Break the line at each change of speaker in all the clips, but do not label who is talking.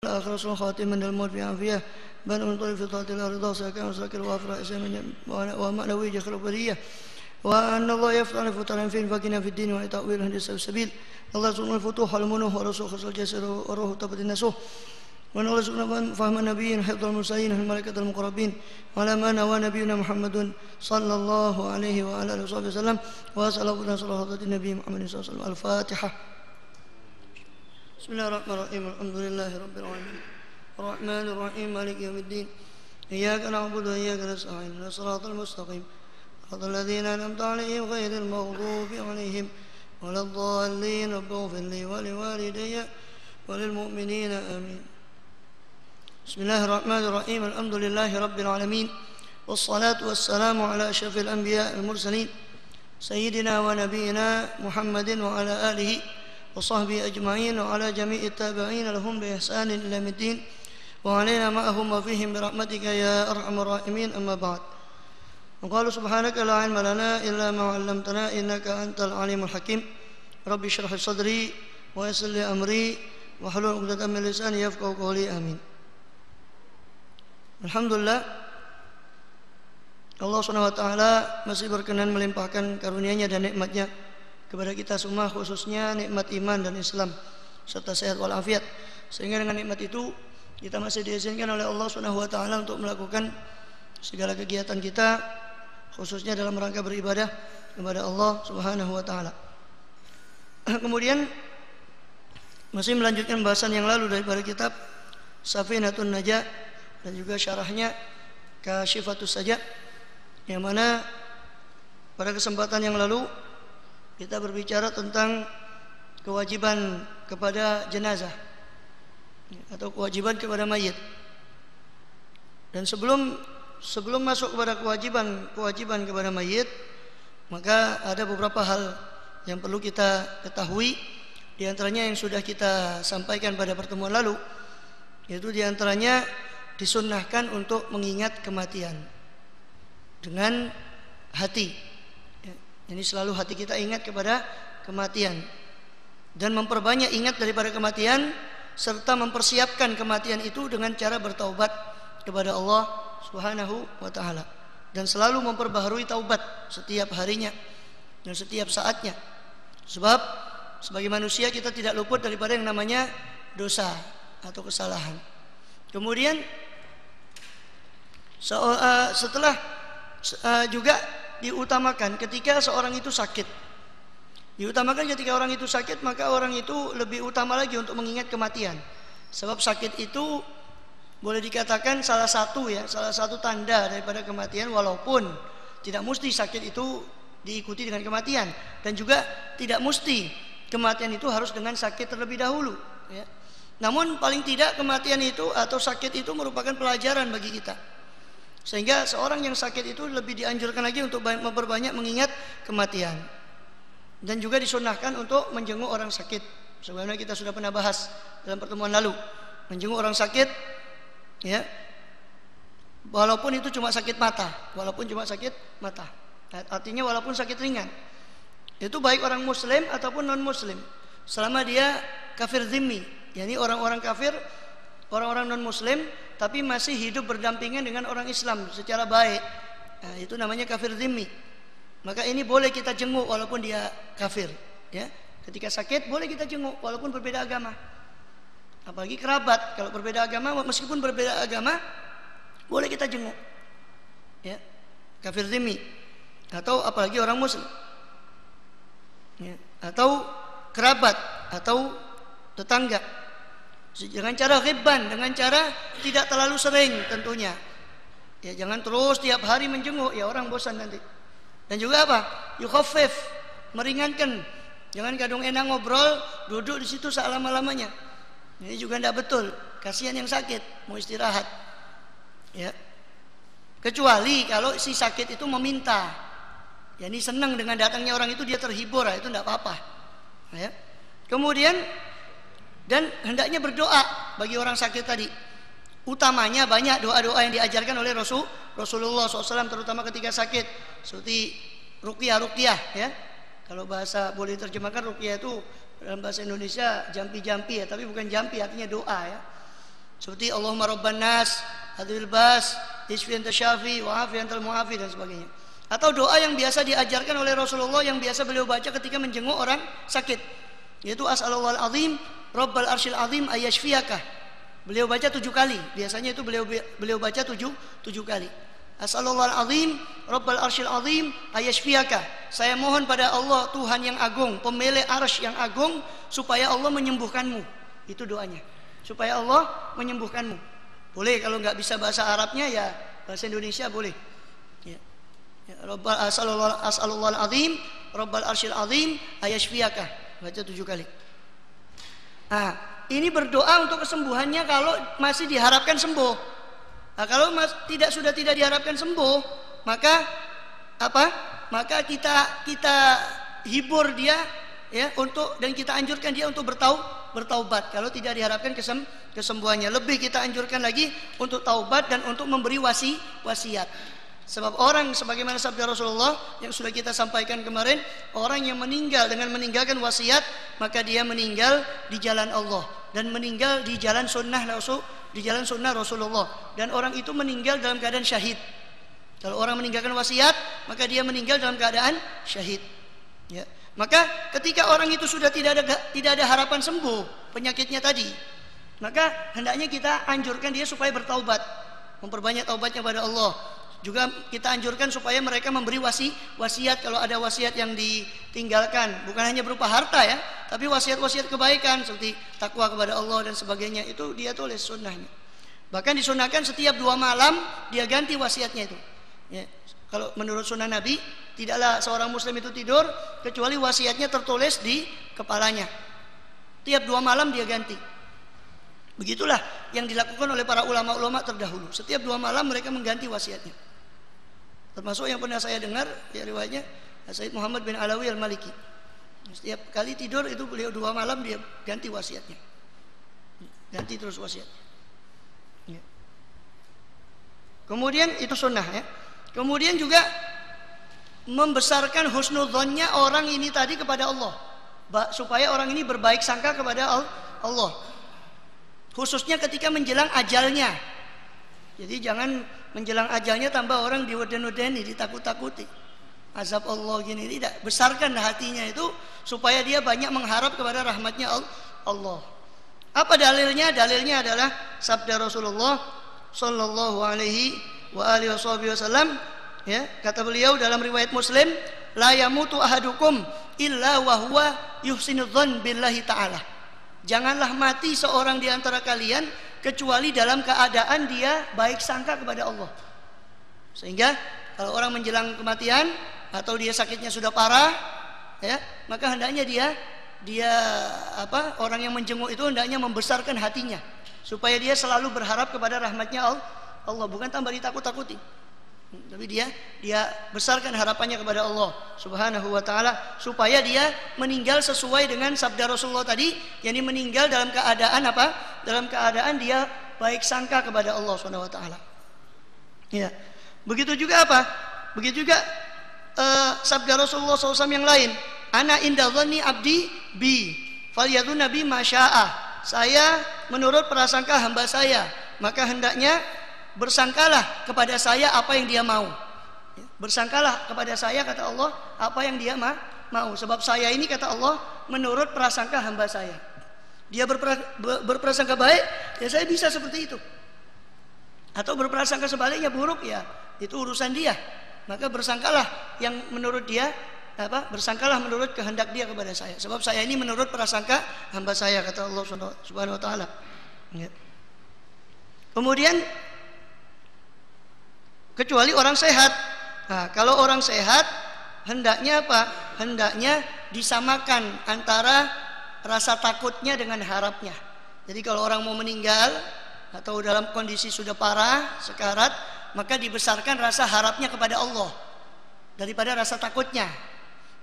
الآخر رسول خاتم من الموت في عافية بل من طريق في طاعة الله رضا ساكن وساكن وافرع ومعنوي جخل برية وأن الله يفتح لفترة فين فكنا في الدين ويتأويل هندي السبيل الله سبحانه الفتوح والمنوح ورسول خصل الجسر وروح تبت النسوح وأن الله سبحانه فهم النبيين حفظ المرسلين الملائكة المقربين وعلى ما نوى نبينا محمد صلى الله عليه وعلى آله وصحبه وسلم وأسأل الله صلاة النبي محمد صلى الله عليه وسلم الفاتحة. بسم الله الرحمن الرحيم الحمد لله رب العالمين الرحمن الرحيم مالك يوم الدين إياك نعبد وإياك نستعين الصراط المستقيم صراط الذين أنعمت عليهم غير المغضوب عليهم ولا الضالين رب اغفر لي ولوالدي وللمؤمنين آمين. بسم الله الرحمن الرحيم الحمد لله رب العالمين والصلاة والسلام على أشرف الأنبياء المرسلين سيدنا ونبينا محمد وعلى آله وصحبه أجمعين وعلى جميع التابعين لهم بإحسان إلى يوم الدين وعلينا معهم وفيهم برحمتك يا أرحم الراحمين. أما بعد وقالوا سبحانك لا علم لنا إلا ما علمتنا إنك أنت العليم الحكيم رب اشرح لي صدري ويسر لي أمري واحلل عقدة من لساني يفقهوا قولي آمين. Alhamdulillah, Allah SWT masih berkenan melimpahkan karunia-Nya dan nikmat-Nya kepada kita semua, khususnya nikmat iman dan Islam serta sehat walafiat, sehingga dengan nikmat itu kita masih diizinkan oleh Allah SWT untuk melakukan segala kegiatan kita, khususnya dalam rangka beribadah kepada Allah SWT. Kemudian masih melanjutkan bahasan yang lalu daripada kitab Safinatun Najah dan juga syarahnya Kashifatus Sajah, yang mana pada kesempatan yang lalu kita berbicara tentang kewajiban kepada jenazah atau kewajiban kepada mayit. Dan sebelum masuk kepada kewajiban kepada mayit, maka ada beberapa hal yang perlu kita ketahui. Di antaranya yang sudah kita sampaikan pada pertemuan lalu, yaitu di antaranya disunnahkan untuk mengingat kematian dengan hati. Jadi selalu hati kita ingat kepada kematian dan memperbanyak ingat daripada kematian, serta mempersiapkan kematian itu dengan cara bertaubat kepada Allah Subhanahu wa taala, dan selalu memperbaharui taubat setiap harinya dan setiap saatnya. Sebab sebagai manusia kita tidak luput daripada yang namanya dosa atau kesalahan. Kemudian setelah juga diutamakan ketika seorang itu sakit. Diutamakan ketika orang itu sakit, maka orang itu lebih utama lagi untuk mengingat kematian. Sebab sakit itu boleh dikatakan salah satu tanda daripada kematian, walaupun tidak mesti sakit itu diikuti dengan kematian, dan juga tidak mesti kematian itu harus dengan sakit terlebih dahulu, ya. Namun paling tidak kematian itu atau sakit itu merupakan pelajaran bagi kita, sehingga seorang yang sakit itu lebih dianjurkan lagi untuk memperbanyak mengingat kematian. Dan juga disunahkan untuk menjenguk orang sakit, sebagaimana kita sudah pernah bahas dalam pertemuan lalu. Menjenguk orang sakit, ya, walaupun itu cuma sakit mata, artinya walaupun sakit ringan, itu baik orang muslim ataupun non muslim, selama dia kafir zimmi, yakni orang-orang kafir, orang-orang non muslim, tapi masih hidup berdampingan dengan orang Islam secara baik. Nah, itu namanya kafir zimmi. Maka ini boleh kita jenguk walaupun dia kafir, ya. Ketika sakit boleh kita jenguk walaupun berbeda agama. Apalagi kerabat, kalau berbeda agama, meskipun berbeda agama boleh kita jenguk, ya. Kafir zimmi atau apalagi orang muslim, ya. Atau kerabat atau tetangga, dengan cara ghibban, dengan cara tidak terlalu sering tentunya, ya. Jangan terus tiap hari menjenguk, ya orang bosan nanti. Dan juga apa? Yukhaffif, meringankan. Jangan kadung enak ngobrol, duduk di situ selama-lamanya. Ini juga tidak betul. Kasihan yang sakit, mau istirahat, ya. Kecuali kalau si sakit itu meminta, ya, ini senang dengan datangnya orang itu, dia terhibur, itu tidak apa-apa, ya. Kemudian dan hendaknya berdoa bagi orang sakit tadi. Utamanya banyak doa-doa yang diajarkan oleh Rasulullah SAW, terutama ketika sakit, seperti ruqyah, ya. Kalau bahasa boleh diterjemahkan ruqyah itu dalam bahasa Indonesia jampi-jampi, ya, tapi bukan jampi, artinya doa, ya. Seperti Allahumma rabban nas, adil bas, isfi anta syafi, wa afi antal muafi dan sebagainya. Atau doa yang biasa diajarkan oleh Rasulullah yang biasa beliau baca ketika menjenguk orang sakit, yaitu as'alullahal azim rabbal arsyil azim ayashfiyaka. Beliau baca 7 kali. Biasanya itu beliau baca 7 kali. As'alullahal azim rabbal arsyil azim ayashfiyaka. Saya mohon pada Allah Tuhan yang agung, pemilik arsy yang agung, supaya Allah menyembuhkanmu. Itu doanya. Supaya Allah menyembuhkanmu. Boleh kalau nggak bisa bahasa Arabnya ya bahasa Indonesia boleh. Ya. As'alullahal azim rabbal arsyil azim ayashfiyaka. Baca 7 kali. Nah, ini berdoa untuk kesembuhannya kalau masih diharapkan sembuh. Nah, kalau sudah tidak diharapkan sembuh, maka apa? Maka kita hibur dia ya dan kita anjurkan dia untuk bertaubat kalau tidak diharapkan kesembuhannya. Lebih kita anjurkan lagi untuk taubat dan untuk memberi wasiat. Sebab orang sebagaimana sabda Rasulullah yang sudah kita sampaikan kemarin, orang yang meninggal dengan meninggalkan wasiat, maka dia meninggal di jalan Allah dan meninggal di jalan sunnah Rasulullah, dan orang itu meninggal dalam keadaan syahid. Kalau orang meninggalkan wasiat, maka dia meninggal dalam keadaan syahid. Ya. Maka ketika orang itu sudah tidak ada harapan sembuh penyakitnya tadi, maka hendaknya kita anjurkan dia supaya bertaubat, memperbanyak taubatnya pada Allah. Juga kita anjurkan supaya mereka memberi wasiat kalau ada wasiat yang ditinggalkan, bukan hanya berupa harta ya, tapi wasiat-wasiat kebaikan seperti takwa kepada Allah dan sebagainya, itu dia tulis sunnahnya. Bahkan disunahkan setiap 2 malam dia ganti wasiatnya itu. Ya. Kalau menurut sunnah Nabi, tidaklah seorang muslim itu tidur kecuali wasiatnya tertulis di kepalanya. Tiap 2 malam dia ganti. Begitulah yang dilakukan oleh para ulama-ulama terdahulu. Setiap 2 malam mereka mengganti wasiatnya. Termasuk yang pernah saya dengar ya riwayatnya Sayyid Muhammad bin Alawi al-Maliki. Setiap kali tidur itu beliau 2 malam dia ganti wasiatnya. Ganti terus wasiatnya. Ya. Kemudian itu sunnah ya. Kemudian juga membesarkan husnudzonnya orang ini tadi kepada Allah, supaya orang ini berbaik sangka kepada Allah. Khususnya ketika menjelang ajalnya. Jadi jangan menjelang ajalnya tambah orang diweden-wedeni, ditakut-takuti. Azab Allah gini, tidak. Besarkan hatinya itu supaya dia banyak mengharap kepada rahmatnya Allah. Apa dalilnya? Dalilnya adalah sabda Rasulullah sallallahu alaihi wasallam ya, kata beliau dalam riwayat Muslim, la yamutu ahadukum illa wa huwa yuhsinudzan billahi ta'ala. Janganlah mati seorang di antara kalian kecuali dalam keadaan dia baik sangka kepada Allah. Sehingga kalau orang menjelang kematian atau dia sakitnya sudah parah, ya, maka hendaknya dia orang yang menjenguk itu hendaknya membesarkan hatinya supaya dia selalu berharap kepada rahmatnya Allah, bukan tambah ditakut-takuti. Tapi dia besarkan harapannya kepada Allah Subhanahu wa taala supaya dia meninggal sesuai dengan sabda Rasulullah tadi, yakni meninggal dalam keadaan apa? Dalam keadaan dia baik sangka kepada Allah Subhanahu wa taala. Ya. Begitu juga apa? Begitu juga sabda Rasulullah SAW yang lain, ana inda dhanni abdi bi falyadun nabi masya'a. Saya menurut prasangka hamba saya, maka hendaknya bersangkalah kepada saya apa yang dia mau. Bersangkalah kepada saya, kata Allah, apa yang dia mau. Sebab saya ini, kata Allah, menurut prasangka hamba saya. Dia berprasangka baik, ya saya bisa seperti itu. Atau berprasangka sebaliknya buruk, ya itu urusan dia. Maka bersangkalah yang menurut dia, bersangkalah menurut kehendak dia kepada saya. Sebab saya ini menurut prasangka hamba saya, kata Allah Subhanahu wa taala. Ya. Kemudian kecuali orang sehat. Nah, kalau orang sehat hendaknya apa? Hendaknya disamakan antara rasa takutnya dengan harapnya. Jadi kalau orang mau meninggal atau dalam kondisi sudah parah, sekarat, maka dibesarkan rasa harapnya kepada Allah daripada rasa takutnya.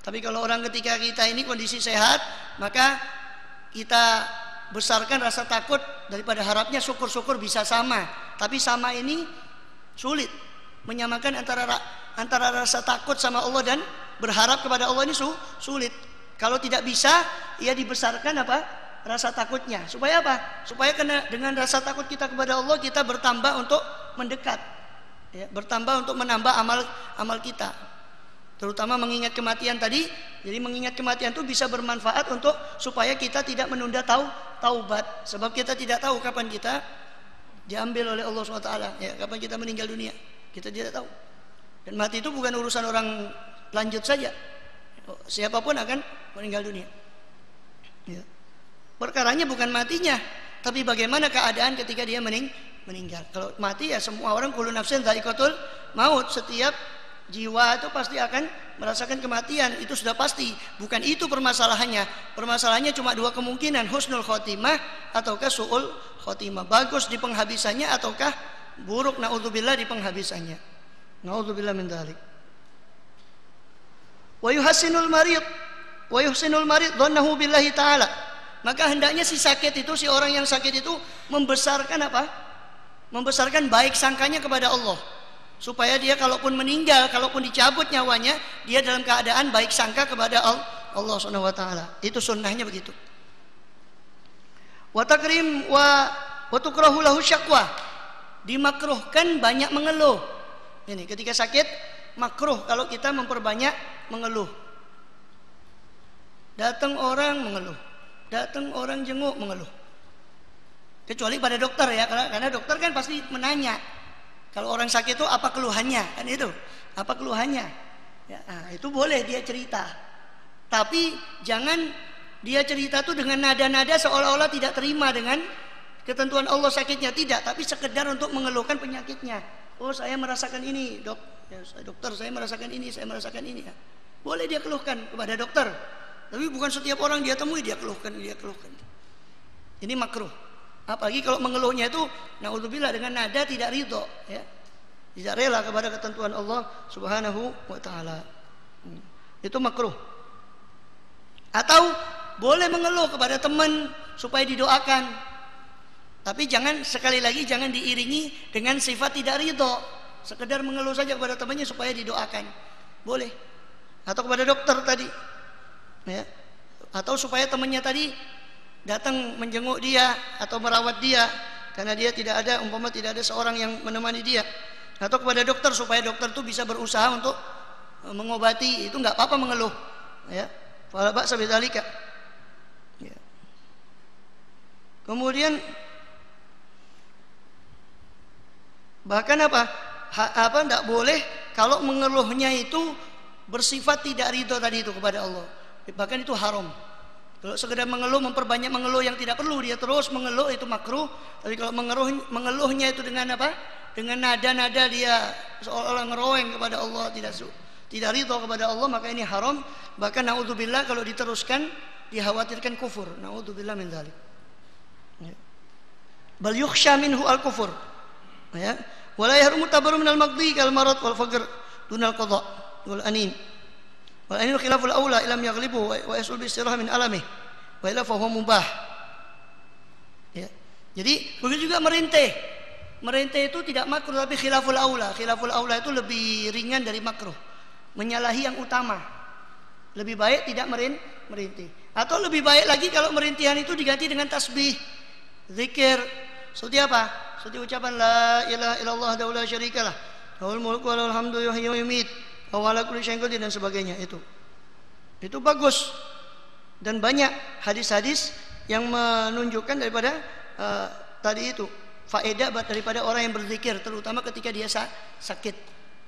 Tapi kalau orang ketika kita ini kondisi sehat, maka kita besarkan rasa takut daripada harapnya, syukur-syukur bisa sama. Tapi sama ini sulit. Menyamakan antara rasa takut sama Allah dan berharap kepada Allah ini sulit. Kalau tidak bisa, ia dibesarkan apa? rasa takutnya. Supaya apa? Supaya dengan rasa takut kita kepada Allah, kita bertambah untuk mendekat, ya, bertambah untuk menambah amal kita. Terutama mengingat kematian tadi. Jadi mengingat kematian itu bisa bermanfaat untuk supaya kita tidak menunda taubat. Sebab kita tidak tahu kapan kita diambil oleh Allah SWT, ya, kapan kita meninggal dunia. Kita tidak tahu. Dan mati itu bukan urusan orang lanjut saja. Siapapun akan meninggal dunia. Ya. Perkaranya bukan matinya, tapi bagaimana keadaan ketika dia meninggal. Kalau mati ya semua orang, kullu nafsin dha'iqatul maut, setiap jiwa itu pasti akan merasakan kematian, itu sudah pasti. Bukan itu permasalahannya. Permasalahannya cuma dua kemungkinan, husnul khotimah ataukah su'ul khotimah. Bagus di penghabisannya ataukah buruk, naudzubillah, di penghabisannya. Naudzubillah min dzalik. Wa yuhassinul marid dhannahu billahi ta'ala. Maka hendaknya si sakit itu, si orang yang sakit itu membesarkan apa? Membesarkan baik sangkanya kepada Allah. Supaya dia kalaupun meninggal, kalaupun dicabut nyawanya, dia dalam keadaan baik sangka kepada Allah Subhanahu wa taala. Itu sunnahnya begitu. Wa takrim wa tukrahu lahu syakwa. Dimakruhkan banyak mengeluh. Ini ketika sakit makruh kalau kita memperbanyak mengeluh. Datang orang mengeluh, datang orang jenguk mengeluh. Kecuali pada dokter ya, karena dokter kan pasti menanya. Kalau orang sakit itu apa keluhannya, kan itu? Apa keluhannya? Ya, nah, itu boleh dia cerita. Tapi jangan dia cerita tuh dengan nada-nada seolah-olah tidak terima dengan ketentuan Allah sakitnya, tidak, tapi sekedar untuk mengeluhkan penyakitnya. Oh, saya merasakan ini, dok. Ya, dokter, saya merasakan ini, saya merasakan ini. Ya. Boleh dia keluhkan kepada dokter. Tapi bukan setiap orang dia temui dia keluhkan. Ini makruh. Apalagi kalau mengeluhnya itu naudzubillah dengan nada tidak ridho, ya. Tidak rela kepada ketentuan Allah Subhanahu wa taala. Itu makruh. Atau boleh mengeluh kepada teman supaya didoakan. Tapi sekali lagi jangan diiringi dengan sifat tidak ridho. Sekedar mengeluh saja kepada temannya supaya didoakan. Boleh. Atau kepada dokter tadi. Ya. Atau supaya temannya tadi datang menjenguk dia atau merawat dia karena dia tidak ada, umpama tidak ada seorang yang menemani dia. Atau kepada dokter supaya dokter itu bisa berusaha untuk mengobati. Itu enggak apa-apa mengeluh. Ya. Fala ba'sa bidzalika. Ya. Kemudian bahkan enggak boleh kalau mengeluhnya itu bersifat tidak ridho tadi itu kepada Allah. Bahkan itu haram. Kalau sekedar mengeluh, memperbanyak mengeluh yang tidak perlu, dia terus mengeluh, itu makruh. Tapi kalau mengeluhnya itu dengan apa? Dengan nada-nada dia seolah-olah ngeroeng kepada Allah, tidak ridho kepada Allah, maka ini haram. Bahkan naudzubillah kalau diteruskan dikhawatirkan kufur. Naudzubillah min dzalik. Ya. Bal yukhsha minhu al-kufur. Ya. Wala yahrumu tabarrum minal maghdhi kal marad wal faqr dunal qadha wal anin. Wal anin khilaful aula ilam yaghlibu wa yasul bi istirah min alamihi wa illa fa huwa mubah. Ya. Jadi begitu juga merintih. Merintih itu tidak makruh tapi khilaful aula. Khilaful aula itu lebih ringan dari makruh. Menyalahi yang utama. Lebih baik tidak merintih. Atau lebih baik lagi kalau merintihan itu diganti dengan tasbih, zikir. Seperti apa? Seperti ucapan la ilaha illallah wa la syarikalah. Lahul mulku wa lahul hamdu yuhyi wa yumiit. Wa ala kulli syai'in qadir dan sebagainya itu. Itu bagus. Dan banyak hadis-hadis yang menunjukkan daripada tadi itu faedah daripada orang yang berzikir, terutama ketika dia sakit,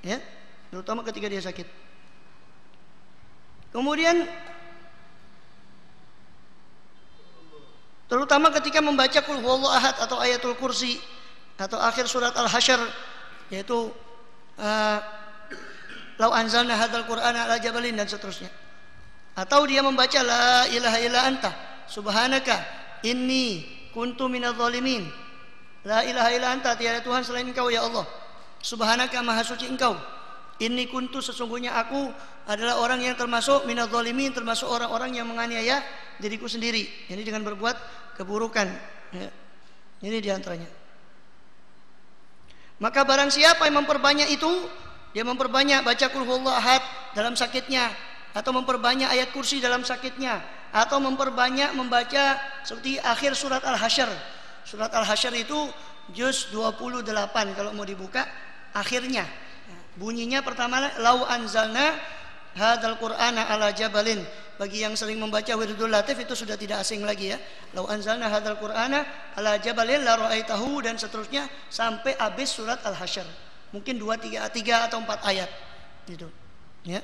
ya, terutama ketika dia sakit. Kemudian terutama ketika membaca qul huwallahu ahad atau ayatul kursi atau akhir surat al-hasyr, yaitu lau anzalna hadzal qur'ana ala jabalin dan seterusnya. Atau dia membaca la ilaha illa anta subhanaka inni kuntu minadz zalimin. La ilaha illa anta, tiada Tuhan selain Engkau ya Allah. Subhanaka, maha suci Engkau. Inni kuntu, sesungguhnya aku adalah orang yang termasuk minadz zalimin, termasuk orang-orang yang menganiaya diriku sendiri. Ini dengan berbuat keburukan. Ya. Ini diantaranya. Maka barang siapa yang memperbanyak itu, dia memperbanyak baca qul huwallahu ahad dalam sakitnya atau memperbanyak ayat kursi dalam sakitnya, atau memperbanyak membaca seperti akhir surat Al-Hasyr. Surat Al-Hasyr itu juz 28 kalau mau dibuka akhirnya. Bunyinya pertama, lau anzalna hadzal qur'ana ala jabalin. Bagi yang sering membaca Wirdul Latif itu sudah tidak asing lagi ya. Lau anzalna hadzal qur'ana ala jabalin la ra'aitahu, dan seterusnya sampai habis surat Al-Hasyr. Mungkin 3 atau 4 ayat gitu. Ya.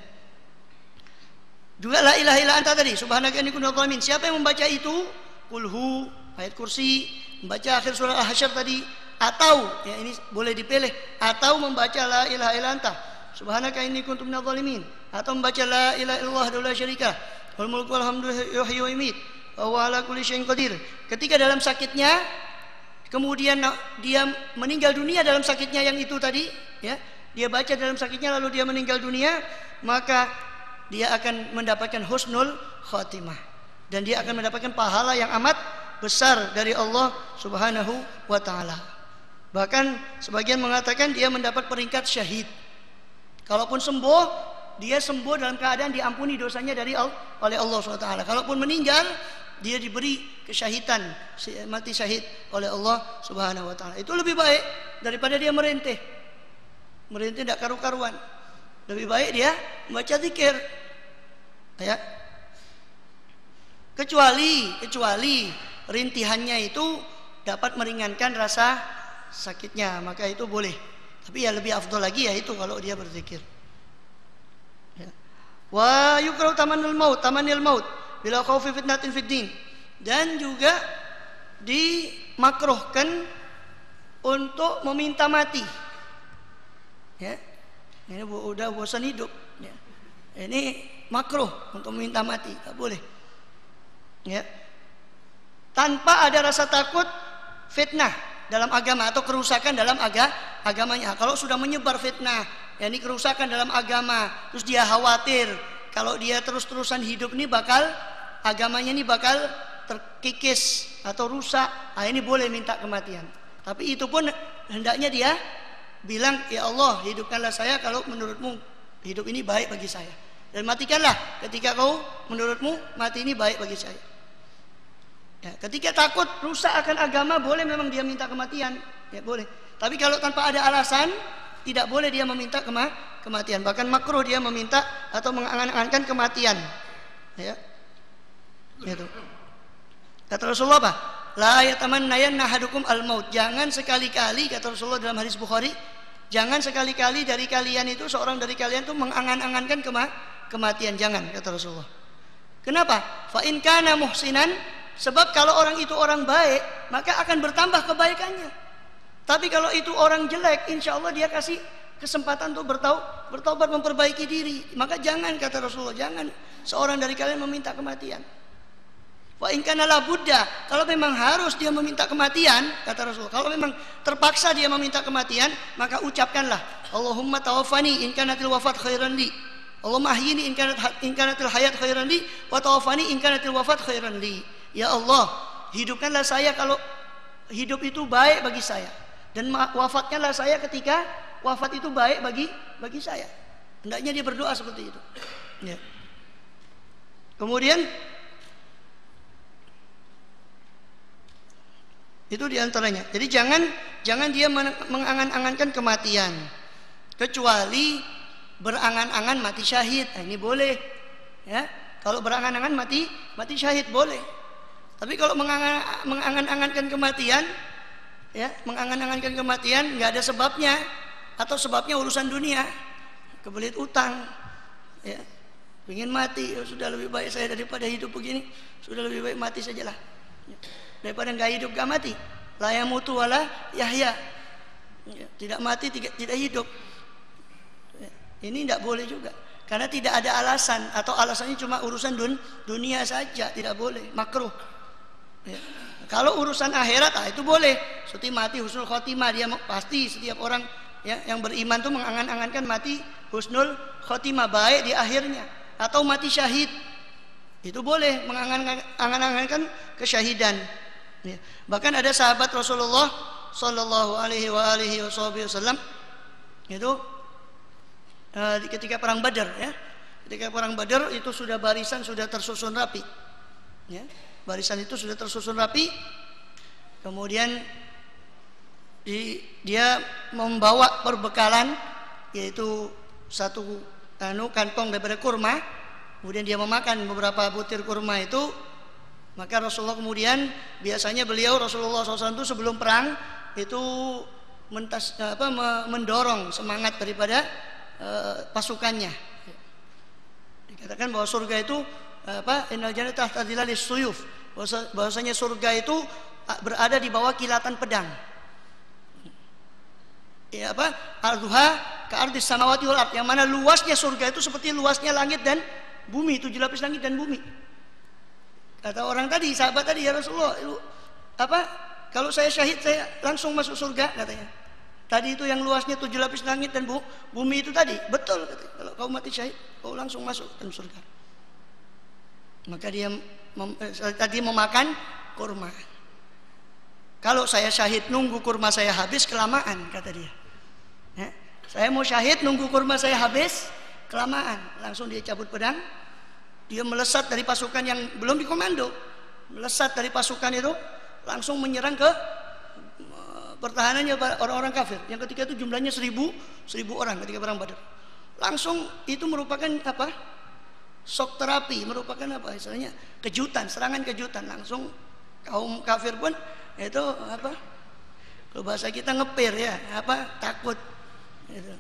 Juga la ilaha illa anta tadi, subhanaka inni kuntu minadh dhalimin. Siapa yang membaca itu, kulhu, ayat kursi, membaca akhir surah Al-Hasyr tadi, atau ya ini boleh dipilih, atau membaca la ilaha illa anta subhanaka inni kuntu minadh dhalimin, atau membaca la ilaha illallah wa la syarika wal mulku wal hamdu yuhyi wa yumiit wa huwa ala kulli syai'in qadir. Ketika dalam sakitnya, kemudian dia meninggal dunia dalam sakitnya yang itu tadi, ya, dia baca dalam sakitnya lalu dia meninggal dunia, maka dia akan mendapatkan husnul khatimah, dan dia akan mendapatkan pahala yang amat besar dari Allah Subhanahu wa taala. Bahkan sebagian mengatakan dia mendapat peringkat syahid. Kalaupun sembuh, dia sembuh dalam keadaan diampuni dosanya oleh Allah SWT. Kalaupun meninggal, dia diberi kesyahidan, mati syahid oleh Allah Subhanahu wa taala. Itu lebih baik daripada dia merintih. Merintih tidak karu-karuan. Lebih baik dia membaca zikir. Ya. Kecuali rintihannya itu dapat meringankan rasa sakitnya, maka itu boleh. Tapi ya lebih afdol lagi ya itu kalau dia berzikir. Ya. Wa yukrahu tamannul maut bila khaufi fitnatin fid din. Dan juga dimakruhkan untuk meminta mati. Ya. Ini udah bosan hidup. Ya. Ini makruh untuk meminta mati, tak boleh. Ya. Tanpa ada rasa takut fitnah dalam agama atau kerusakan dalam agamanya. Kalau sudah menyebar fitnah, ya ini kerusakan dalam agama, terus dia khawatir kalau dia terus-terusan hidup ini agamanya ini bakal terkikis atau rusak. Nah, ini boleh minta kematian. Tapi itu pun hendaknya dia bilang, ya Allah, hidupkanlah saya kalau menurutmu hidup ini baik bagi saya, dan matikanlah ketika kau menurutmu mati ini baik bagi saya. Ya, ketika takut rusak akan agama, boleh memang dia minta kematian, ya boleh. Tapi kalau tanpa ada alasan, tidak boleh dia meminta kematian. Bahkan makruh dia meminta atau mengangan-angankan kematian. Ya, itu. Kata Rasulullah apa? La yatamannayanna ahadukum al-maut. Jangan sekali-kali, kata Rasulullah dalam hadis Bukhari, jangan sekali-kali dari kalian itu, seorang dari kalian itu mengangan-angankan kematian. Jangan, kata Rasulullah. Kenapa? Fa in kana muhsinan, sebab kalau orang itu orang baik, maka akan bertambah kebaikannya. Tapi kalau itu orang jelek, insya Allah dia kasih kesempatan untuk bertaubat, memperbaiki diri. Maka jangan, kata Rasulullah, jangan seorang dari kalian meminta kematian. Wa in kana la budda, kalau memang harus dia meminta kematian, kata Rasulullah, kalau memang terpaksa dia meminta kematian, maka ucapkanlah, Allahumma tawaffani in kanatil wafat khairan li, Allahumma ahyini in kanatil hayat khairan li, wa tawaffani in kanatil wafat khairan li. Ya Allah, hidupkanlah saya kalau hidup itu baik bagi saya, dan wafatkanlah saya ketika wafat itu baik bagi saya. Hendaknya dia berdoa seperti itu. Ya. Kemudian itu diantaranya. Jadi jangan dia mengangan-angankan kematian, kecuali berangan-angan mati syahid. Nah, ini boleh. Ya, kalau berangan-angan mati syahid boleh. Tapi kalau mengangan-angankan kematian, ya, mengangan-angankan kematian nggak ada sebabnya, atau sebabnya urusan dunia, kebelit utang, ya, ingin mati, ya, sudah lebih baik saya daripada hidup begini, sudah lebih baik mati sajalah, ya, daripada nggak hidup nggak mati. La yamutu wala yahya, ya, tidak mati tidak hidup. Ya, ini tidak boleh juga, karena tidak ada alasan, atau alasannya cuma urusan dunia saja, tidak boleh, makruh. Ya. Kalau urusan akhirat, itu boleh. Seperti mati husnul khotimah, dia pasti setiap orang, ya, yang beriman tuh mengangan-angankan mati husnul khotimah, baik di akhirnya, atau mati syahid. Itu boleh mengangan-angankan kesyahidan. Ya. Bahkan ada sahabat Rasulullah Sallallahu Alaihi Wasallam itu ketika perang Badar, ya, Ketika perang Badar itu sudah barisan sudah tersusun rapi. Ya, barisan itu sudah tersusun rapi. Kemudian dia membawa perbekalan, yaitu satu kantong daripada kurma. Kemudian dia memakan beberapa butir kurma itu. Maka Rasulullah kemudian biasanya Rasulullah SAW itu sebelum perang itu mendorong semangat daripada pasukannya. Dikatakan bahwa surga itu innal jannata tahta dhilalis suyuf, bahwasanya surga itu berada di bawah kilatan pedang. Ya arduha ka ardis samawati wal ard, yang mana luasnya surga itu seperti luasnya langit dan bumi, 7 lapis langit dan bumi. Kata orang tadi, sahabat tadi, ya Rasulullah, kalau saya syahid saya langsung masuk surga, katanya. Tadi itu yang luasnya 7 lapis langit dan bumi itu tadi, betul katanya. Kalau kau mati syahid, kau langsung masuk dalam surga. Maka dia tadi memakan kurma. Kalau saya syahid nunggu kurma saya habis, kelamaan, kata dia. Ya, saya mau syahid nunggu kurma saya habis, kelamaan. Langsung dia cabut pedang, dia melesat dari pasukan yang belum dikomando, melesat dari pasukan itu langsung menyerang ke pertahanannya orang-orang kafir yang ketika itu jumlahnya 1000 orang ketika perang Badar. Langsung itu merupakan shock terapi, merupakan istilahnya kejutan, serangan kejutan. Langsung kaum kafir pun itu kalau bahasa kita ngepir ya, takut itu,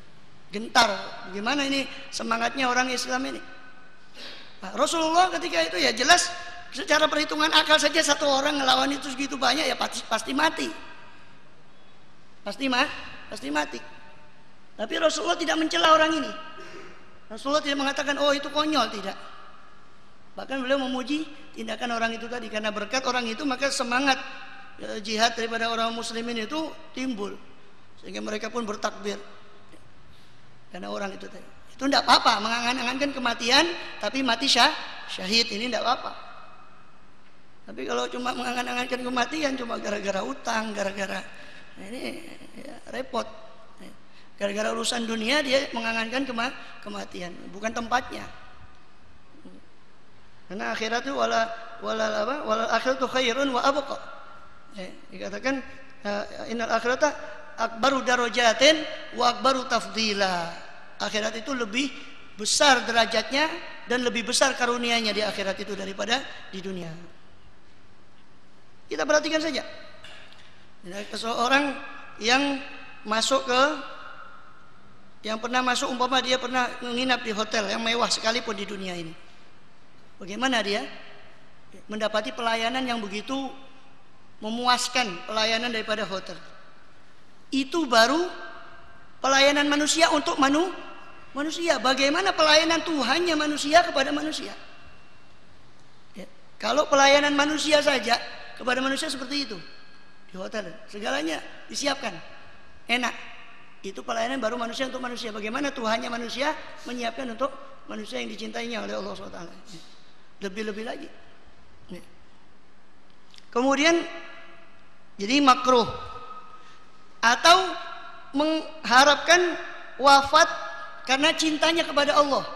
gentar. Gimana ini semangatnya orang Islam ini? Rasulullah ketika itu ya jelas secara perhitungan akal saja satu orang ngelawan itu segitu banyak ya pasti mati. Pasti mati. Tapi Rasulullah tidak mencela orang ini. Rasulullah tidak mengatakan oh itu konyol, tidak. Bahkan beliau memuji tindakan orang itu tadi, karena berkat orang itu maka semangat jihad daripada orang muslimin itu timbul, sehingga mereka pun bertakbir. Karena orang itu tadi. Itu tidak apa-apa mengangan-angankan kematian, tapi mati syahid ini tidak apa-apa. Tapi kalau cuma mengangan-angankan kematian cuma gara-gara utang, gara-gara ini ya, repot. Gara-gara urusan dunia dia mengangankan kematian, bukan tempatnya. Karena akhirat itu wala akhiratu khairun wa abqa. Dikatakan innal akhirata akbaru darajatin wa akbaru tafdila. Akhirat itu lebih besar derajatnya dan lebih besar karunianya di akhirat itu daripada di dunia. Kita perhatikan saja. Seseorang yang pernah masuk umpama dia pernah menginap di hotel yang mewah sekalipun di dunia ini. Bagaimana dia mendapati pelayanan yang begitu memuaskan, pelayanan daripada hotel. Itu baru pelayanan manusia untuk manusia. Bagaimana pelayanan Tuhannya manusia kepada manusia? Ya. Kalau pelayanan manusia saja kepada manusia seperti itu di hotel, segalanya disiapkan, enak. Itu pelayanan baru manusia untuk manusia. Bagaimana Tuhannya manusia menyiapkan untuk manusia yang dicintainya oleh Allah SWT. Lebih-lebih lagi. Ya. Kemudian jadi makruh atau mengharapkan wafat karena cintanya kepada Allah,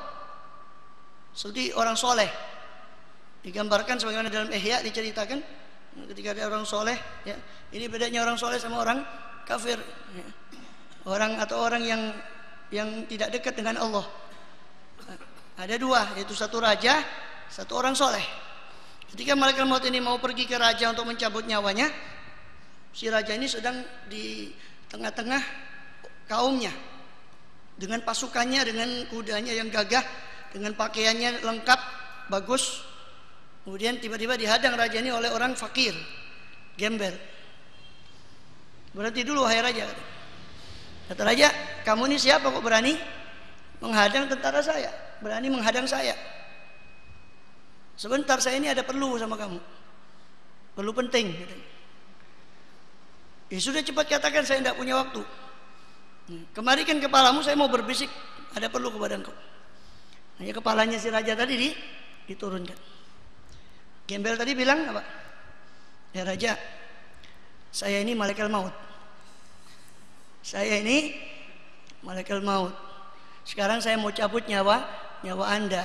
seperti orang soleh digambarkan sebagaimana dalam Ihya diceritakan ketika ada orang soleh ya. Ini bedanya orang soleh sama orang kafir ya. Orang yang tidak dekat dengan Allah. Ada dua, yaitu satu raja, satu orang soleh. Ketika malaikat maut ini mau pergi ke raja untuk mencabut nyawanya, si raja ini sedang di tengah-tengah kaumnya dengan pasukannya, dengan kudanya yang gagah, dengan pakaiannya lengkap, bagus. Kemudian tiba-tiba dihadang raja ini oleh orang fakir, gembel. Berhenti dulu wahai raja. Kata raja, kamu ini siapa kok berani menghadang tentara saya, berani menghadang saya? Sebentar, saya ini ada perlu sama kamu, perlu penting. Ya sudah, cepat katakan, saya tidak punya waktu. Kemarikan kepalamu, saya mau berbisik, ada perlu kepada engkau. Hanya kepalanya si raja tadi diturunkan. Gembel tadi bilang apa? Ya raja, saya ini malaikat maut. Saya ini malaikat maut. Sekarang saya mau cabut nyawa Nyawa Anda.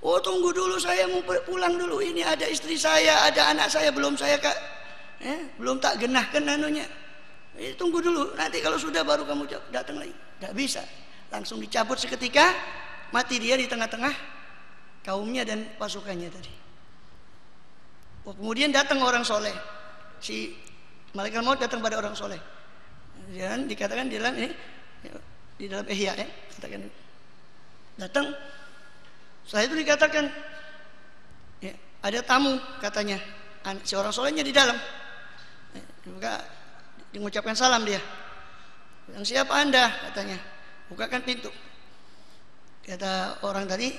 Oh, tunggu dulu, saya mau pulang dulu. Ini ada istri saya, ada anak saya, belum saya belum tak genahkan anunya. Tunggu dulu, nanti kalau sudah baru kamu datang lagi. Tidak bisa, langsung dicabut seketika, mati dia di tengah-tengah kaumnya dan pasukannya tadi. Oh, kemudian datang orang soleh, si malaikat maut datang pada orang soleh. Dan dikatakan di dalam ini, di dalam Ihya katakan datang. Setelah itu dikatakan ada tamu katanya, si orang solehnya di dalam. Maka mengucapkan salam dia. Yang siapa Anda? Katanya. Bukakan pintu. Kata orang tadi,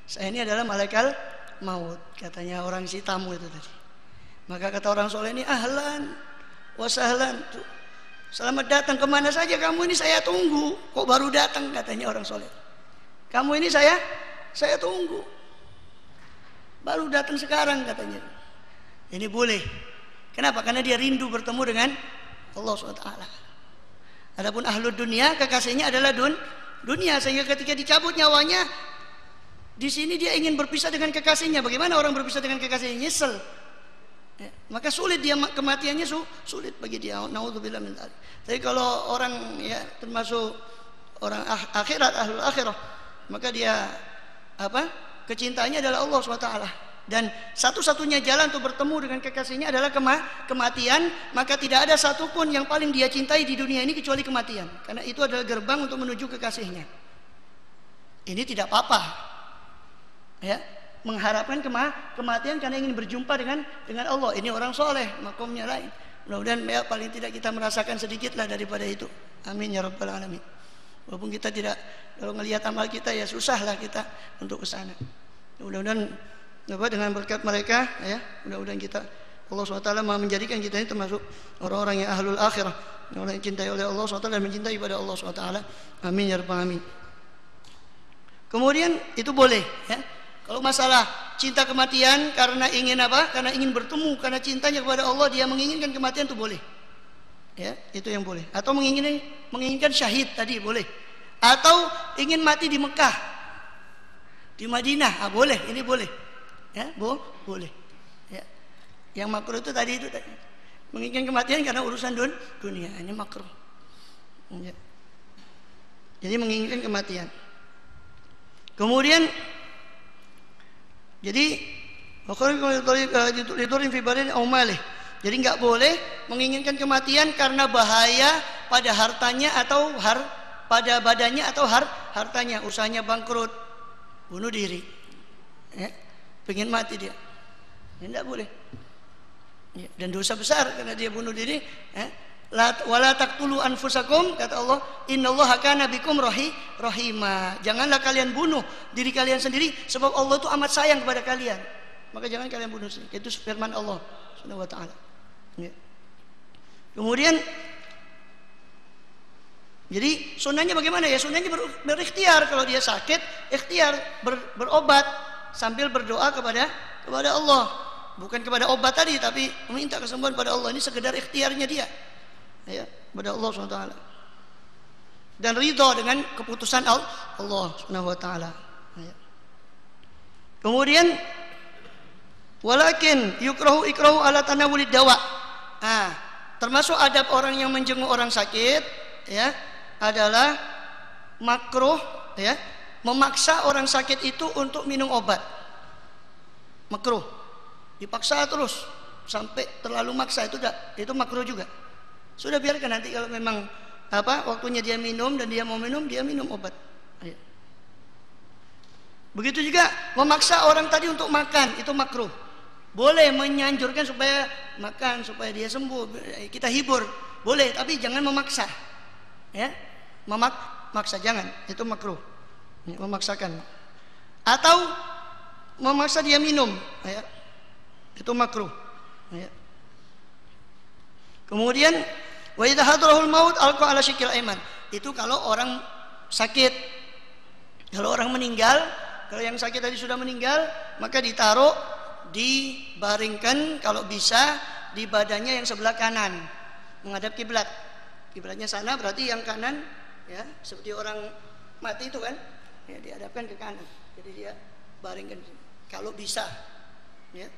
saya ini adalah malaikat maut. Katanya orang si tamu itu tadi. Maka kata orang soleh ini, ahlan wa sahlan. Selamat datang, kemana saja kamu ini, saya tunggu. Kok baru datang? Katanya orang soleh. Kamu ini saya tunggu. Baru datang sekarang katanya. Ini boleh. Kenapa? Karena dia rindu bertemu dengan Allah SWT. Adapun ahlud dunia, kekasihnya adalah dunia, sehingga ketika dicabut nyawanya, di sini dia ingin berpisah dengan kekasihnya. Bagaimana orang berpisah dengan kekasihnya? Nyesel. Maka sulit dia, kematiannya sulit bagi dia. Naudzubillah min dzalik. Tapi kalau orang termasuk orang akhirat, ahlul akhirah, maka dia kecintaannya adalah Allah SWT. Dan satu-satunya jalan untuk bertemu dengan kekasihnya adalah kematian. Maka tidak ada satupun yang paling dia cintai di dunia ini kecuali kematian, karena itu adalah gerbang untuk menuju kekasihnya. Ini tidak apa-apa mengharapkan kematian karena ingin berjumpa dengan Allah. Ini orang soleh, makomnya lain. Mudah-mudahan paling tidak kita merasakan sedikitlah daripada itu. Amin ya rabbal alamin. Walaupun kita tidak, kalau melihat amal kita susahlah kita untuk ke sana. Mudah-mudahan dengan berkat mereka mudah-mudahan kita, Allah SWT menjadikan kita ini termasuk orang-orang yang ahlul akhirah, orang yang cintai oleh Allah SWT dan mencintai pada Allah SWT. Amin ya rabbal alamin. Kemudian itu boleh kalau masalah cinta kematian karena ingin karena ingin bertemu, karena cintanya kepada Allah dia menginginkan kematian, itu boleh. Itu yang boleh. Atau menginginkan syahid tadi boleh. Atau ingin mati di Mekah, di Madinah, boleh, ini boleh. Boleh. Yang makruh itu tadi menginginkan kematian karena urusan dunia, ini makruh. Jadi menginginkan kematian. Kemudian jadi jadi nggak boleh menginginkan kematian karena bahaya pada hartanya atau pada badannya atau hartanya, usahanya bangkrut, bunuh diri, pengen mati dia, ini tidak boleh. Dan dosa besar karena dia bunuh diri. Wala taqtulu anfusakum, kata Allah, innallaha kana bikum rahima. Janganlah kalian bunuh diri kalian sendiri, sebab Allah itu amat sayang kepada kalian. Maka jangan kalian bunuh sendiri. Itu firman Allah Subhanahu wa taala. Kemudian jadi sunnahnya bagaimana Sunnahnya berikhtiar. Kalau dia sakit, ikhtiar berobat sambil berdoa kepada Allah, bukan kepada obat tadi, tapi meminta kesembuhan pada Allah. Ini sekedar ikhtiarnya dia kepada Allah SWT, dan ridha dengan keputusan Allah Subhanahu wa taala. Kemudian walakin yukrahu ikrahu ala tanawulid dawa. Termasuk adab orang yang menjenguk orang sakit adalah makruh memaksa orang sakit itu untuk minum obat. Makruh. Dipaksa terus sampai terlalu maksa, itu makruh juga. Sudah biarkan, nanti kalau memang waktunya dia minum dan dia mau minum, dia minum obat. Begitu juga memaksa orang tadi untuk makan, itu makruh. Boleh menyanjurkan supaya makan, supaya dia sembuh, kita hibur, boleh, tapi jangan memaksa. Memaksa jangan, itu makruh. Memaksakan. Atau memaksa dia minum, itu makruh. Kemudian wa idza hadrahul maut alqa ala syikil aiman. Itu kalau orang sakit. Kalau orang meninggal, kalau yang sakit tadi sudah meninggal, maka ditaruh, dibaringkan kalau bisa di badannya yang sebelah kanan, menghadap kiblat. Kiblatnya sana berarti yang kanan, seperti orang mati itu kan, ya, dihadapkan ke kanan. Jadi dia baringkan kalau bisa, ya.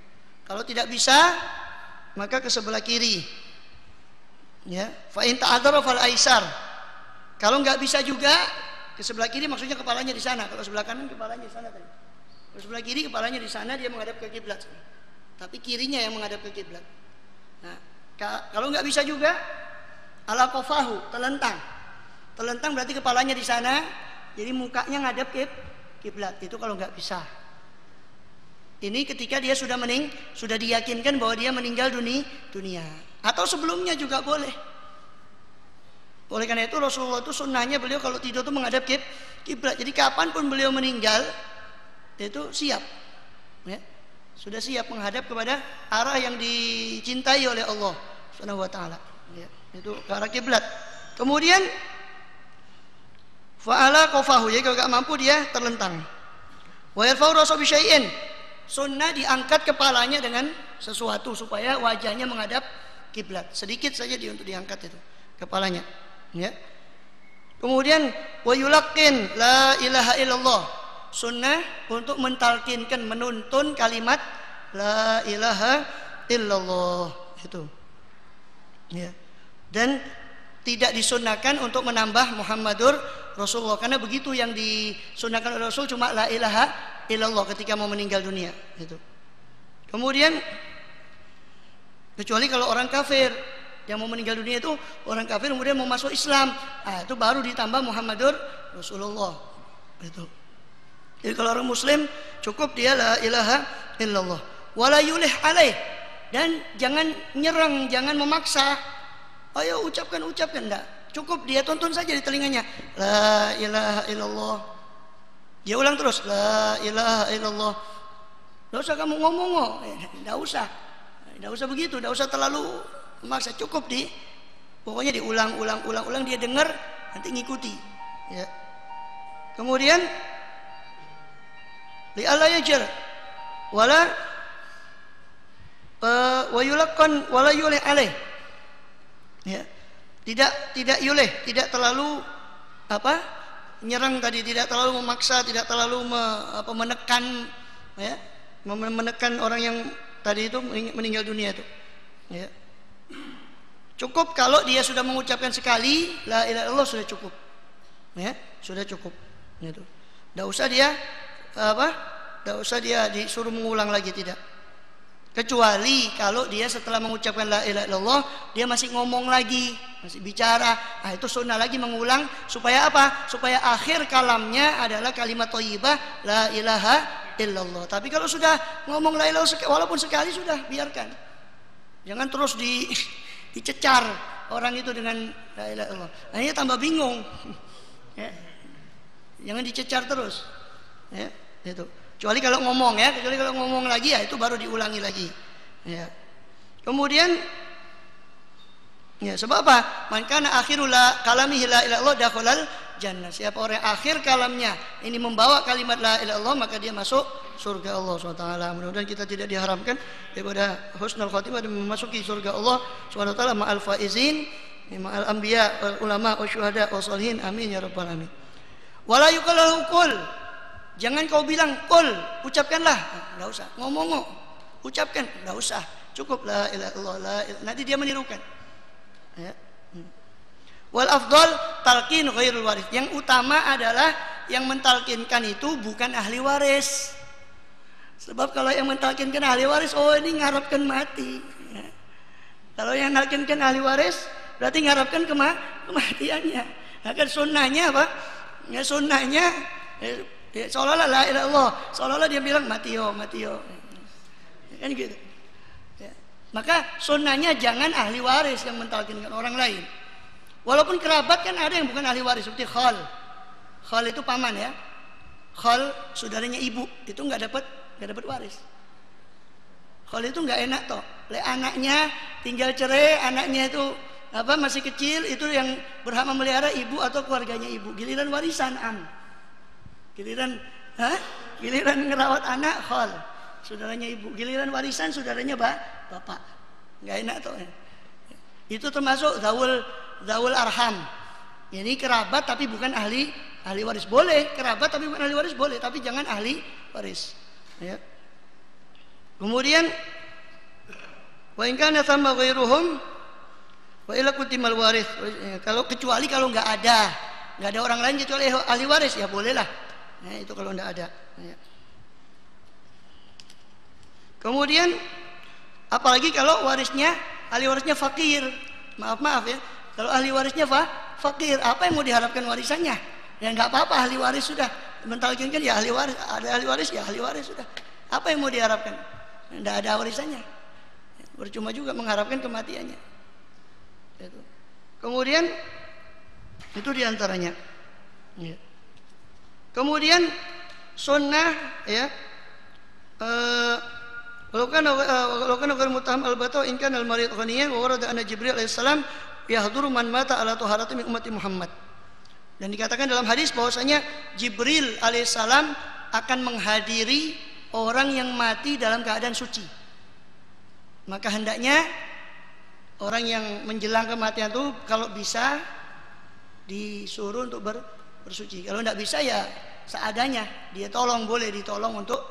Kalau tidak bisa, maka ke sebelah kiri, ya. Fa in ta'adzara fal aisar. Kalau nggak bisa juga ke sebelah kiri, maksudnya kepalanya di sana. Kalau sebelah kanan kepalanya di sana tadi. Kalau sebelah kiri kepalanya di sana, dia menghadap ke kiblat. Tapi kirinya yang menghadap ke kiblat. Nah, kalau nggak bisa juga ala qafahu, telentang. Telentang berarti kepalanya di sana, jadi mukanya ngadap ke kiblat. Itu kalau nggak bisa. Ini ketika dia sudah sudah diyakinkan bahwa dia meninggal dunia. Atau sebelumnya juga boleh. Oleh karena itu Rasulullah itu sunnahnya beliau kalau tidur itu menghadap kiblat. Jadi kapanpun beliau meninggal itu siap, ya. Sudah siap menghadap kepada arah yang dicintai oleh Allah Subhanahu wa taala, ya. Itu ke arah kiblat. Kemudian fa'ala qafahu, jadi kalau enggak mampu dia terlentang. Wa yarfa'u ra'sahu bi syai'in. Sunnah diangkat kepalanya dengan sesuatu supaya wajahnya menghadap kiblat. Sedikit saja untuk diangkat itu kepalanya, ya. Kemudian wa yulaqqin la ilaha illallah. Sunnah untuk mentalkinkan, menuntun kalimat la ilaha illallah itu, ya. Dan tidak disunnahkan untuk menambah Muhammadur Rasulullah, karena begitu yang disunnahkan oleh Rasul cuma la ilaha illallah ketika mau meninggal dunia itu. Kemudian kecuali kalau orang kafir yang mau meninggal dunia itu orang kafir kemudian mau masuk Islam, itu baru ditambah Muhammadur Rasulullah itu. Jadi kalau orang muslim cukup dia la ilaha illallah. Wala yulih alaih, dan jangan nyerang, jangan memaksa. Ayo ucapkan enggak. Cukup dia tonton saja di telinganya. La ilaha illallah. Dia ulang terus la ilaha illallah. Enggak usah kamu ngomong, enggak usah. Enggak usah begitu, enggak usah terlalu memaksa. Cukup pokoknya diulang dia dengar, nanti ngikuti, ya. Kemudian li alla yajr wala wa yulaqqan wala yulih alaih, ya. Tidak yulih, tidak terlalu nyerang tadi, tidak terlalu memaksa, tidak terlalu menekan, ya, menekan orang yang tadi itu meninggal dunia itu, ya. Cukup kalau dia sudah mengucapkan sekali la ilaha illallah sudah cukup, ya, sudah cukup gitu. Enggak usah dia disuruh mengulang lagi, tidak. Kecuali kalau dia setelah mengucapkan la ilaha illallah dia masih ngomong lagi, masih bicara, itu sunnah lagi mengulang supaya apa? Supaya akhir kalamnya adalah kalimat thayyibah la ilaha illallah. Tapi kalau sudah ngomong la ilaha walaupun sekali sudah biarkan. Jangan terus dicecar orang itu dengan la ilaha illallah. Akhirnya tambah bingung. Ya. Jangan dicecar terus. Ya, itu. Kecuali kalau ngomong, ya, kecuali kalau ngomong lagi, ya itu baru diulangi lagi, ya. Kemudian, ya, sebab apa? Man kana akhirul kalamihi la ilaha illallah dakhalal jannah. Siapa orang yang akhir kalamnya ini membawa kalimat la ilaha illallah, maka dia masuk surga Allah SWT. Mudah-mudahan kita tidak diharamkan daripada husnul khatimah dan memasuki surga Allah SWT ma'al faizin, ma'al anbiya wal ulama wa syuhada wa sholihin. Amin ya rabbal alamin. Wala yuqalu qul. Jangan kau bilang qul, ucapkanlah. Enggak usah. Ngomong, ucapkan, enggak usah. Cukup la ilaha illallah. Nanti dia menirukan. Ya. Wal afdal talqin ghairul waris. Yang utama adalah yang mentalkinkan itu bukan ahli waris. Sebab kalau yang mentalkinkan ahli waris, ini ngarapkan mati. Ya. Kalau yang mentalkinkan ahli waris berarti ngarapkan kematiannya. Akan sunnahnya apa? Ya, sunnahnya seolah-olah la ilaha illallah, seolah-olah dia bilang mati yo, kan gitu, ya. Maka sunnahnya jangan ahli waris yang mentalkinkan orang lain. Walaupun kerabat kan ada yang bukan ahli waris, seperti khal itu paman, ya. Khal saudaranya ibu itu nggak dapat waris. Khal itu nggak enak toh, anaknya tinggal cerai, anaknya itu masih kecil, itu yang berhak memelihara ibu atau keluarganya ibu. Giliran warisan Giliran ngerawat anak khal, saudaranya ibu. Giliran warisan saudaranya bapak. Enggak enak tuh. Itu termasuk zawul arham. Ini kerabat tapi bukan ahli Ahli waris boleh, kerabat tapi bukan ahli waris boleh, tapi jangan ahli waris. Ya. Kemudian wa in kana thamma ghairuhum wa ila kutimal waris. Kalau nggak ada orang lain kecuali ahli waris ya bolehlah. Nah, itu kalau nggak ada. Ya. Kemudian apalagi kalau ahli warisnya fakir. Maaf ya. Kalau ahli warisnya fakir, apa yang mau diharapkan warisannya? Ya nggak apa-apa, ahli waris sudah mentalkinkan ya ahli waris, ada ahli waris ya ahli waris sudah. Apa yang mau diharapkan? Nggak ada warisannya, percuma juga mengharapkan kematiannya. Itu. Kemudian itu diantaranya. Ya. Kemudian sunnah ya. Walau kana ghairu mutaham al-bata in kana al-marid ghaniyan wa warada anna Jibril alaihi salam yahduru man mata ala taharati min ummati Muhammad. Dan dikatakan dalam hadis bahwasanya Jibril alaihissalam akan menghadiri orang yang mati dalam keadaan suci. Maka hendaknya orang yang menjelang kematian itu kalau bisa disuruh untuk bersuci. Kalau tidak bisa ya seadanya, dia boleh ditolong untuk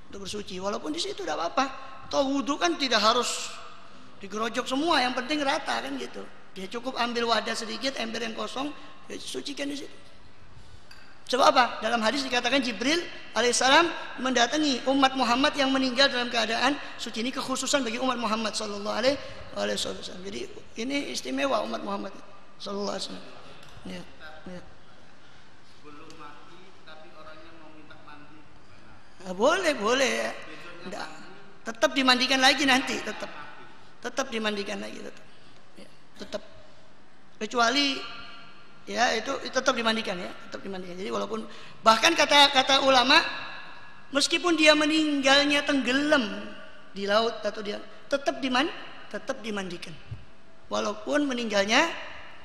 bersuci. Walaupun di situ tidak apa-apa. Toh wudhu kan tidak harus digerojok semua, yang penting rata kan gitu. Dia cukup ambil wadah sedikit, ember yang kosong, ya sucikan di situ. Sebab apa? Dalam hadis dikatakan Jibril alaihissalam mendatangi umat Muhammad yang meninggal dalam keadaan suci. Ini kekhususan bagi umat Muhammad sallallahu alaihi wasallam. Jadi ini istimewa umat Muhammad sallallahu alaihi wasallam. Ya.
Belum mati tapi orangnya mau minta mandi.
Nah, boleh ya. Tetap dimandikan lagi nanti, tetap dimandikan lagi tetap. Kecuali ya itu tetap dimandikan ya, tetap dimandikan. Jadi walaupun bahkan kata ulama meskipun dia meninggalnya tenggelam di laut atau dia tetap dimandikan. Walaupun meninggalnya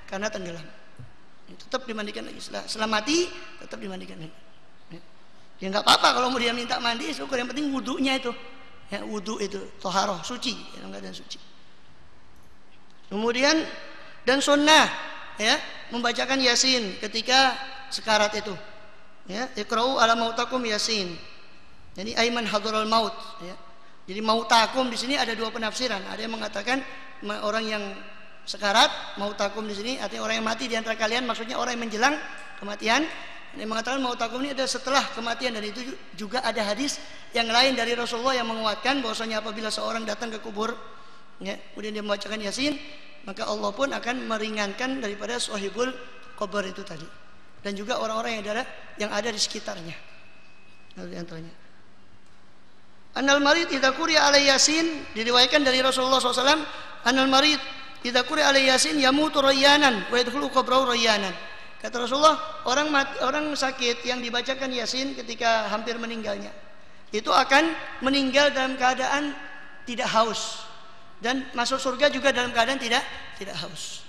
karena tenggelam. Tetap dimandikan lagi. Setelah mati tetap dimandikan lagi. Ya enggak apa-apa kalau mau dia minta mandi, syukur, yang penting wudunya itu. Ya, wudu itu thaharah, suci, yang enggak ada suci. Kemudian dan sunnah ya membacakan Yasin ketika sekarat itu. Ya, iqra'u ala mautakum Yasin. Jadi aiman hadral maut ya. Jadi mautakum di sini ada dua penafsiran. Ada yang mengatakan orang yang sekarat, mautakum di sini artinya orang yang mati di antara kalian, maksudnya orang yang menjelang kematian. Ada yang mengatakan mautakum ini ada setelah kematian, dan itu juga ada hadis yang lain dari Rasulullah yang menguatkan bahwasanya apabila seorang datang ke kubur ya, kemudian dia membacakan Yasin, maka Allah pun akan meringankan daripada sahibul qabr itu tadi, dan juga orang-orang yang ada di sekitarnya. Di antaranya Anal marid idza quri'a alai Yasin, diriwayatkan dari Rasulullah SAW, Anal marid idza quri'a alai Yasin yamutu rayyanan wa yadkhulu qabrahu rayyanan. Kata Rasulullah, orang sakit yang dibacakan Yasin ketika hampir meninggalnya itu akan meninggal dalam keadaan tidak haus, dan masuk surga juga dalam keadaan tidak haus.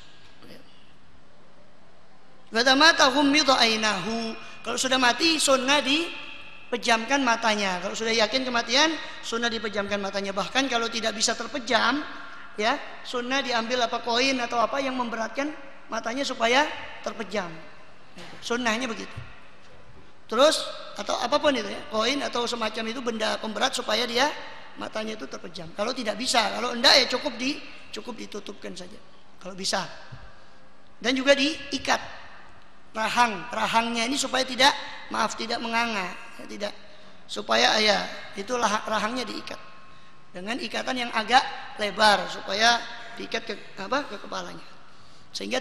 Badamata ghummidha ainahu. Kalau sudah mati sunnah dipejamkan matanya. Kalau sudah yakin kematian sunnah dipejamkan matanya. Bahkan kalau tidak bisa terpejam ya, sunnah diambil koin atau apa yang memberatkan matanya supaya terpejam. Sunnahnya begitu. Terus atau apapun itu ya, koin atau semacam itu benda pemberat supaya dia matanya itu terpejam. Kalau tidak bisa, kalau enggak ya cukup ditutupkan saja. Kalau bisa. Dan juga diikat rahangnya ini supaya tidak menganga, ya, tidak, supaya ya itu rahangnya diikat dengan ikatan yang agak lebar supaya diikat ke kepalanya, sehingga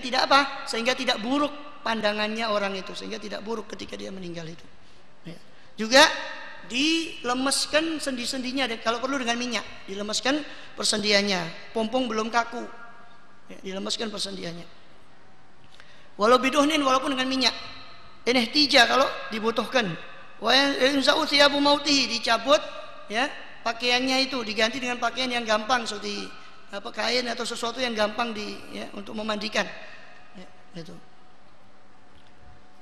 tidak buruk pandangannya orang itu, sehingga tidak buruk ketika dia meninggal itu. Ya. Juga dilemeskan sendi-sendinya, kalau perlu dengan minyak, dilemeskan persendiannya, pompong belum kaku, ya, dilemeskan persendiannya. Walau biduhnin, walaupun dengan minyak. Inehtija kalau dibutuhkan. Wa yanza'u thiyabu mautihi, dicabut ya pakaiannya itu, diganti dengan pakaian yang gampang seperti kain atau sesuatu yang gampang untuk memandikan. Ya, itu.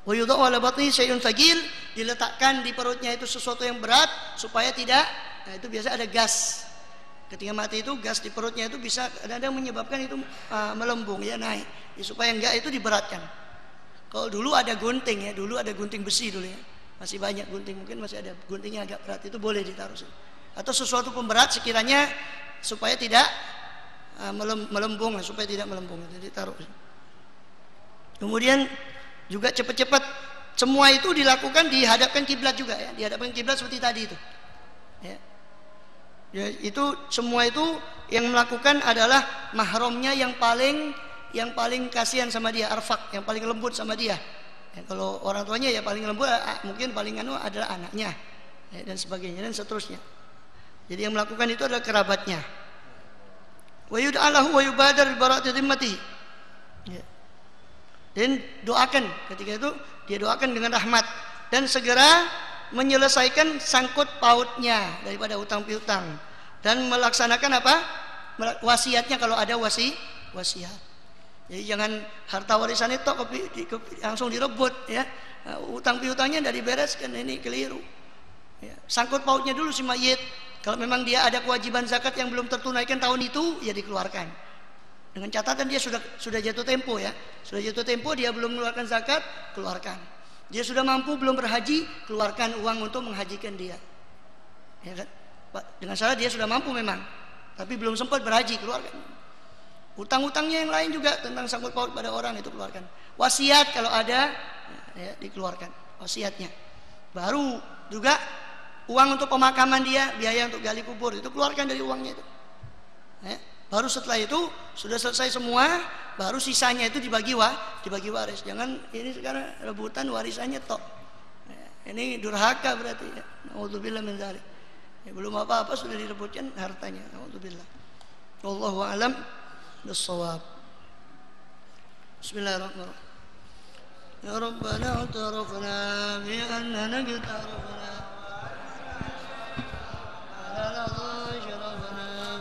Wa yudha'u ala batnihi syai'un thaqil, diletakkan di perutnya itu sesuatu yang berat supaya tidak, nah itu biasa ada gas. Ketika mati itu gas di perutnya itu bisa kadang-kadang menyebabkan itu melembung ya, naik. Ya, supaya enggak itu diberatkan. Kalau dulu ada gunting ya, dulu ada gunting besi dulu ya. Masih banyak gunting, mungkin masih ada guntingnya agak berat, itu boleh ditaruh sini. Atau sesuatu pemberat sekiranya supaya tidak melembung, supaya tidak melembung, jadi taruh. Kemudian juga cepat-cepat, semua itu dilakukan dihadapkan kiblat juga ya, dihadapkan kiblat seperti tadi itu. Ya. Ya, itu semua itu yang melakukan adalah mahramnya yang paling kasihan sama dia, arfak, yang paling lembut sama dia. Ya, kalau orang tuanya ya paling lembut, mungkin paling adalah anaknya ya, dan sebagainya dan seterusnya. Jadi yang melakukan itu adalah kerabatnya. Wa yud'alahu wa yubadar bi bara'ati dhimmatihi. Ya. Dan doakan, ketika itu dia doakan dengan rahmat dan segera menyelesaikan sangkut pautnya daripada utang piutang dan melaksanakan apa? Wasiatnya kalau ada wasiat. Jadi jangan harta warisan itu langsung direbut ya. Utang piutangnya dari bereskan, ini keliru. Ya. Sangkut pautnya dulu si mayit. Kalau memang dia ada kewajiban zakat yang belum tertunaikan tahun itu, ya dikeluarkan. Dengan catatan dia sudah jatuh tempo ya. Sudah jatuh tempo, dia belum mengeluarkan zakat, keluarkan. Dia sudah mampu belum berhaji, keluarkan uang untuk menghajikan dia. Ya kan? Dengan syarat dia sudah mampu memang, tapi belum sempat berhaji, keluarkan. Utang-utangnya yang lain juga tentang sangkut paut pada orang itu keluarkan. Wasiat kalau ada, ya, dikeluarkan wasiatnya. Baru juga uang untuk pemakaman dia, biaya untuk gali kubur itu keluarkan dari uangnya itu. Ya. Baru setelah itu sudah selesai semua, baru sisanya itu dibagi waris. Jangan ini sekarang rebutan warisannya tok. Ya. Ini durhaka berarti. Ya. Nauzubillah min dzalik. Ya, belum apa-apa sudah direbutkan hartanya. Nauzubillah. Wallahu a'lam bis-shawab. Bismillahirrahmanirrahim. Ya Rabbana utarafna bi annana qtarafna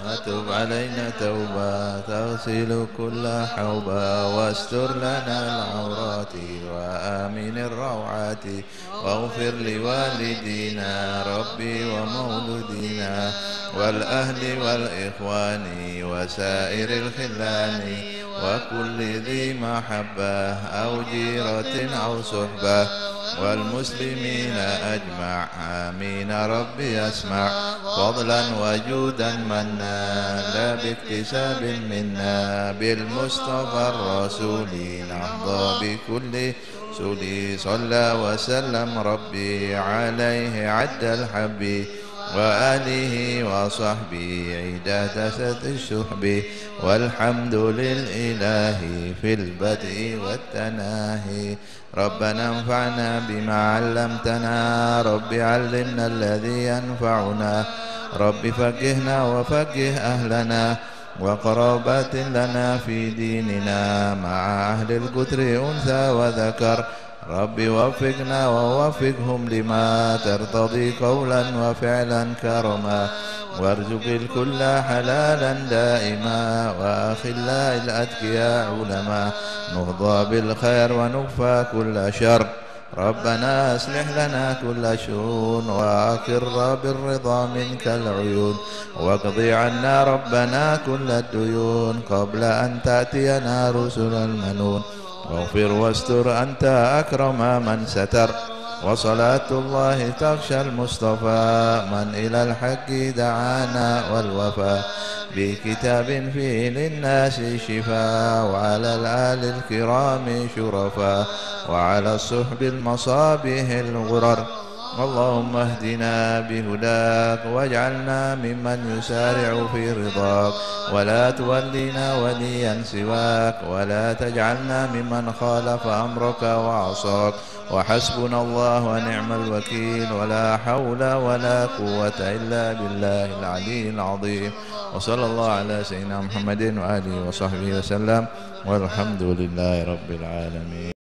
وتب علينا توبة تغسل كل حوبة واستر لنا العورات وآمن الروعات واغفر لوالدينا ربي ومولودينا والأهل والإخوان وسائر الخلان وكل ذي محبة أو جيرة أو صحبة والمسلمين أجمع آمين ربي أسمع فضلا وجودا منا لا باكتساب منا بالمصطفى الرسول نحظى بكل سولي صلى وسلم ربي عليه عد الحب وآله وصحبه عداد سد الشحب والحمد للإله في البدء والتناهي ربنا انفعنا بما علمتنا رب علمنا الذي ينفعنا رب فقهنا وفقه أهلنا وقرابات لنا في ديننا مع أهل القدر أنثى وذكر رب وفقنا ووفقهم لما ترتضي قولا وفعلا كرما وارزق الكل حلالا دائما وأخلا الأتقياء علما نهضى بالخير ونكفى كل شر ربنا أصلح لنا كل شؤون وأقر بالرضا منك العيون واقضي عنا ربنا كل الديون قبل أن تأتينا رسل المنون واغفر واستر أنت أكرم من ستر وصلاة الله تغشى المصطفى من إلى الحق دعانا والوفاء بكتاب فيه للناس شفاء وعلى الآل الكرام شرفاء وعلى الصحب المصابيح الغرر اللهم اهدنا بهداك واجعلنا ممن يسارع في رضاك ولا تولينا وليا سواك ولا تجعلنا ممن خالف أمرك وعصاك وحسبنا الله ونعم الوكيل ولا حول ولا قوة إلا بالله العلي العظيم وصلى الله على سيدنا محمد وآله وصحبه وسلم والحمد لله رب العالمين.